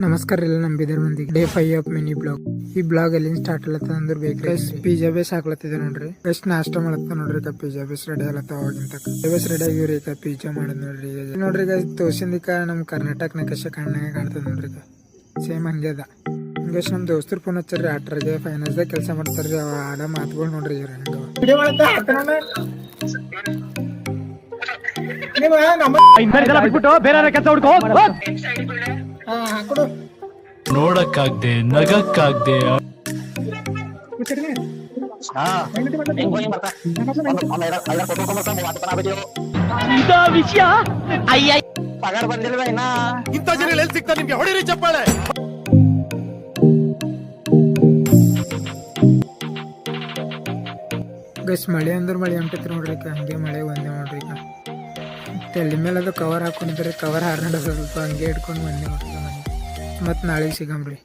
ನಮಸ್ಕಾರ ಎಲ್ಲ ನಮ್ಮ ಬಿದರ್ ಮಂದಿಗೆ ಡೇ 5 ಆಫ್ ಮಿನಿ ಬ್ಲಾಗ್. ಈ ಬ್ಲಾಗ್ ಎಲ್ಲಿಂದ ಸ್ಟಾರ್ಟ್ ಆಲತ್ತ ಅಂದ್ರೆ ಬೇಕ್ರಿ ಪಿಜ್ಜಾ ಬೇಸ್ ಹಾಕ್ಲತ್ತಿದೆ ನೋಡ್ರಿ. ಎಷ್ಟು ನಾಷ್ಟ ಮಾಡತ್ತ ನೋಡ್ರಿ. ಪಿಜ್ಜಾ ಬೇಸ್ ರೆಡಿ ಆಗಲತ್ತ ಅವಾಗಿಂತ ಬೇಸ್ ರೆಡಿ ಆಗಿವ್ರಿ. ಪಿಜ್ಜಾ ಮಾಡೋದ್ ನೋಡ್ರಿ. ನೋಡ್ರಿ ತೋರ್ಸಿಂದಿಕ ನಮ್ ಕರ್ನಾಟಕ ನಕಶ ಕಣ್ಣಾಗ ಕಾಣ್ತದ ನೋಡ್ರಿ. ಸೇಮ್ ಹಂಗೆ ಅದ. ಹಿಂಗೆ ನಮ್ ದೋಸ್ತರು ಫೋನ್ ಹಚ್ಚಾರ್ರಿ. ಆಟ್ರಿಗೆ ಫೈನಾನ್ಸ್ದಾಗ ಕೆಲಸ ಮಾಡ್ತಾರ್ರಿ. ಅವ ಆಡ ಮಾತುಗಳು ನೋಡ್ರಿ. ಇವ್ರ ಬೇರೆ ಕೆಲಸ ಹುಡ್ಕೋ ನೋಡಕ್ಕಾಗ್ದೆ ನಗಕ್ಕಾಗ್ದೆ ವಿಷಯ ಪಗಾರ ಬಂದಿಲ್ವ ಇನ್ನ ಇಂಥ ಜನ ಎಲ್ಲಿ ಸಿಗ್ತಾ ನಿಮ್ಗೆ ಹೊಡಿರಿ ಚಪ್ಪಾಳೆ. ಗಸ್ ಮಳೆ ಅಂದ್ರೆ ಮಳೆ ಅಂಟೈತಿ ನೋಡ್ರಿ. ಹಂಗೆ ಮಳೆ ಒಂದೇ ನೋಡ್ರಿ. ತಲೆ ಮೇಲೆ ಅದು ಕವರ್ ಹಾಕೊಂಡಿದ್ರೆ ಕವರ್ ಹಾರ್ನಾಡ ಸ್ವಲ್ಪ ಹಂಗೆ ಇಟ್ಕೊಂಡು ಬಂದೆ ಮತ್ತೆ ನಾಳೆಗೆ ಸಿಗಮ್ರಿ.